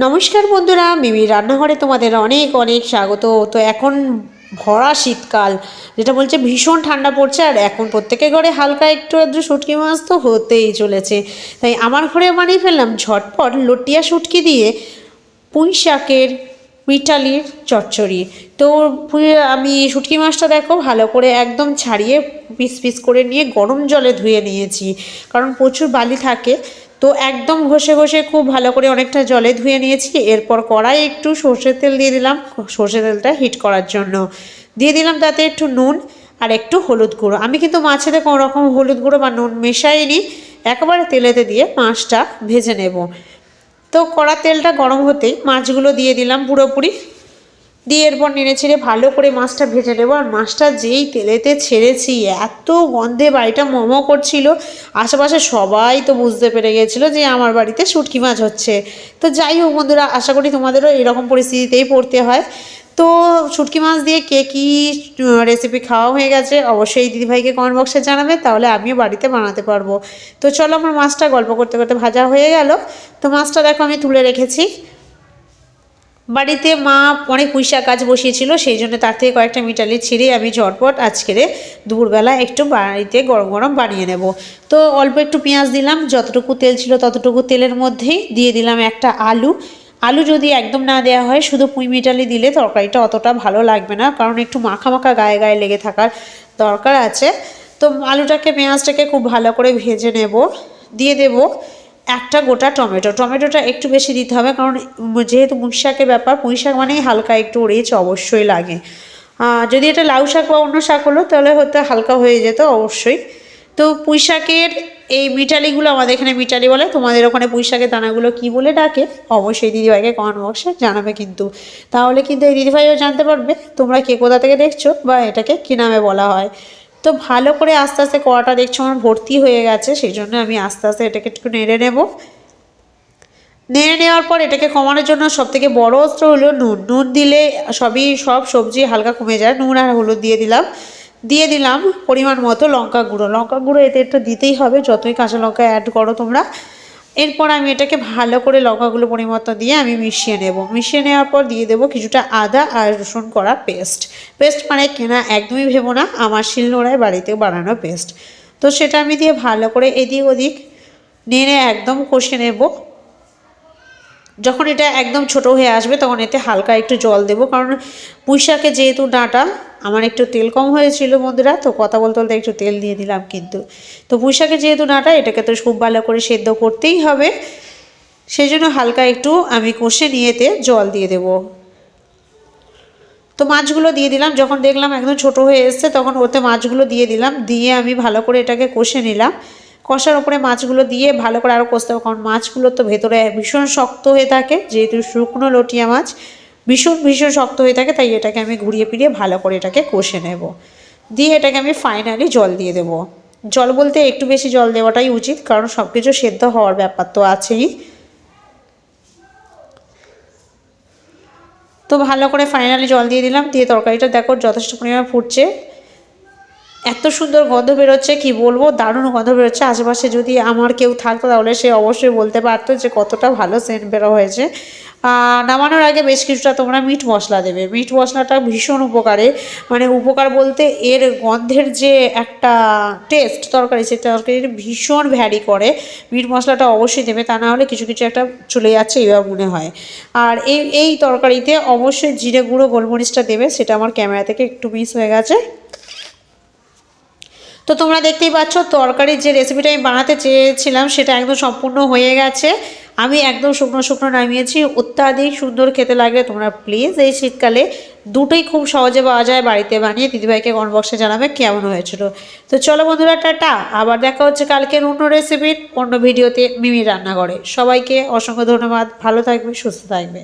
নমস্কার বন্ধুরা, মিমি রান্নাঘরে তোমাদের অনেক অনেক স্বাগত। তো এখন ভরা শীতকাল, যেটা বলছে ভীষণ ঠান্ডা পড়ছে, আর এখন প্রত্যেকের ঘরে হালকা একটু আধটু শুটকি মাছ তো হতেই চলেছে। তাই আমার ঘরে বানিয়ে ফেললাম ঝটপট লটিয়া শুটকি দিয়ে পুঁই শাকের মিঠালির চচ্চড়ি। তো আমি শুটকি মাছটা দেখো ভালো করে একদম ছাড়িয়ে পিস পিস করে নিয়ে গরম জলে ধুয়ে নিয়েছি, কারণ প্রচুর বালি থাকে। তো একদম ঘষে ঘষে খুব ভালো করে অনেকটা জলে ধুয়ে নিয়েছি। এরপর কড়াই একটু সর্ষের তেল দিয়ে দিলাম, সর্ষের তেলটা হিট করার জন্য। দিয়ে দিলাম তাতে একটু নুন আর একটু হলুদ গুঁড়ো। আমি কিন্তু মাছেতে কোনো রকম হলুদ গুঁড়ো বা নুন মেশাইনি, একেবারে তেলেতে দিয়ে মাছটা ভেজে নেব। তো কড়া তেলটা গরম হতেই মাছগুলো দিয়ে দিলাম পুরোপুরি, দিয়ে এরপর নেড়ে ছেড়ে ভালো করে মাছটা ভেজে নেবো। আর মাছটা যেই তেলেতে ছেড়েছি এত গন্ধে বাড়িটা মোমো করছিল, আশেপাশে সবাই তো বুঝতে পেরে গেছিলো যে আমার বাড়িতে শুটকি মাছ হচ্ছে। তো যাই হোক বন্ধুরা, আশা করি তোমাদেরও এরকম পরিস্থিতিতেই পড়তে হয়। তো শুটকি মাছ দিয়ে কে কী রেসিপি খাওয়া হয়ে গেছে অবশ্যই দিদিভাইকে কমেন্ট বক্সে জানাবে, তাহলে আমিও বাড়িতে বানাতে পারবো। তো চলো, আমার মাছটা গল্প করতে করতে ভাজা হয়ে গেল। তো মাছটা দেখো আমি তুলে রেখেছি। বাড়িতে মা অনেক পুঁইশাক গাছ বসিয়েছিল, সেই জন্য তার থেকে কয়েকটা মিঠালি ছিঁড়ে আমি ঝটপট আজকের দুপুরবেলা একটু বাড়িতে গরম গরম বানিয়ে নেব। তো অল্প একটু পেঁয়াজ দিলাম, যতটুকু তেল ছিল ততটুকু তেলের মধ্যেই দিয়ে দিলাম একটা আলু। আলু যদি একদম না দেওয়া হয়, শুধু পুঁই মিঠালি দিলে তরকারিটা অতটা ভালো লাগবে না, কারণ একটু মাখা মাখা গায়ে গায়ে লেগে থাকার দরকার আছে। তো আলুটাকে পেঁয়াজটাকে খুব ভালো করে ভেজে নেব। দিয়ে দেব একটা গোটা টমেটো। টমেটোটা একটু বেশি দিতে হবে, কারণ যেহেতু পুঁই শাকের ব্যাপার, পুঁই শাক মানেই হালকা একটু রিচ অবশ্যই লাগে। যদি এটা লাউ শাক বা অন্য শাক হলো তাহলে হয়তো হালকা হয়ে যেত অবশ্যই। তো পুঁই শাকের এই মিঠালিগুলো, আমাদের এখানে মিঠালি বলে, তোমাদের ওখানে পুঁই শাকের দানাগুলো কী বলে ডাকে অবশ্যই দিদিভাইকে কমেন্ট বক্সে জানাবে কিন্তু, তাহলে কিন্তু এই দিদিভাইও জানতে পারবে তোমরা কে কোথা থেকে দেখছো বা এটাকে কী নামে বলা হয়। তো ভালো করে আস্তে আস্তে কড়াটা দেখছো আমার ভর্তি হয়ে গেছে, সেই জন্য আমি আস্তে আস্তে এটাকে একটু নেড়ে নেব। নেড়ে নেওয়ার পর এটাকে কমানোর জন্য সবথেকে বড় অস্ত্র হলো নুন। নুন দিলে সব সবজি হালকা কমে যায়। নুন আর হলুদ দিয়ে দিলাম পরিমাণ মতো লঙ্কা গুঁড়ো। লঙ্কা গুঁড়ো এতে একটু দিতেই হবে, যতই কাঁচা লঙ্কা অ্যাড করো তোমরা। এরপর আমি এটাকে ভালো করে লঙ্কাগুলো পরিমাণ দিয়ে আমি মিশিয়ে নেব। মিশিয়ে নেওয়ার পর দিয়ে দেবো কিছুটা আদা আর রসুন করা পেস্ট মানে কেনা একদমই ভেবো না, আমার শিলনোড়ায় বাড়িতে বানানো পেস্ট। তো সেটা আমি দিয়ে ভালো করে এদিক ওদিক নেড়ে একদম কষে নেব। যখন এটা একদম ছোট হয়ে আসবে তখন এতে হালকা একটু জল দেব, কারণ পুঁই শাকে যেহেতু ডাঁটা, আমার একটু তেল কম হয়েছিল বন্ধুরা, তো কথা বলতে বলতে একটু তেল দিয়ে দিলাম কিন্তু। তো পুঁই শাকে যেহেতু ডাঁটা, এটাকে তো খুব ভালো করে সেদ্ধ করতেই হবে, সেই জন্য হালকা একটু আমি কষে নিয়েতে জল দিয়ে দেব। তো মাছগুলো দিয়ে দিলাম, যখন দেখলাম একদম ছোট হয়ে এসছে তখন ওতে মাছগুলো দিয়ে দিলাম, দিয়ে আমি ভালো করে এটাকে কষে নিলাম। কষার ওপরে মাছগুলো দিয়ে ভালো করে আরও কষতে হবে, কারণ মাছগুলো তো ভেতরে ভীষণ শক্ত হয়ে থাকে, যেহেতু শুকনো লটিয়া মাছ ভীষণ ভীষণ শক্ত হয়ে থাকে, তাই এটাকে আমি ঘুরিয়ে ফিরিয়ে ভালো করে এটাকে কষে নেব। দিয়ে এটাকে আমি ফাইনালি জল দিয়ে দেব। জল বলতে একটু বেশি জল দেওয়াটাই উচিত, কারণ সব কিছু সেদ্ধ হওয়ার ব্যাপার তো আছেই। তো ভালো করে ফাইনালি জল দিয়ে দিলাম, দিয়ে তরকারিটা দেখো যথেষ্ট পরিমাণে ফুটছে, এত সুন্দর গন্ধ বেরোচ্ছে কি বলবো, দারুণ গন্ধ বেরোচ্ছে। আশেপাশে যদি আমার কেউ থাকতো তাহলে সে অবশ্যই বলতে পারতো যে কতটা ভালো সেন্ট বেরো হয়েছে। নামানোর আগে বেশ কিছুটা তোমরা মিট মশলা দেবে। মিট মশলাটা ভীষণ উপকারে, মানে উপকার বলতে এর গন্ধের যে একটা টেস্ট তরকারি, সে তরকারিটা ভীষণ ভ্যারি করে। মিট মশলাটা অবশ্যই দেবে, তা না হলে কিছু কিছু একটা চলে যাচ্ছে এবার মনে হয়। আর এই তরকারিতে অবশ্যই জিরে গুঁড়ো গোলমরিচটা দেবে, সেটা আমার ক্যামেরা থেকে একটু মিস হয়ে গেছে। তো তোমরা দেখতেই পাচ্ছ তরকারির যে রেসিপিটা আমি বানাতে চেয়েছিলাম সেটা একদম সম্পূর্ণ হয়ে গেছে। আমি একদম শুকনো শুকনো নামিয়েছি, অত্যাধিক সুন্দর খেতে লাগলে তোমরা প্লিজ এই শীতকালে দুটোই খুব সহজে পাওয়া যায়, বাড়িতে বানিয়ে দিদিভাইকে কমেন্ট বক্সে জানাবে কেমন হয়েছিল। তো চলো বন্ধুরা, টাটা, আবার দেখা হচ্ছে কালকের অন্য রেসিপির অন্য ভিডিওতে মিমি রান্নাঘরে। সবাইকে অসংখ্য ধন্যবাদ, ভালো থাকবে, সুস্থ থাকবে।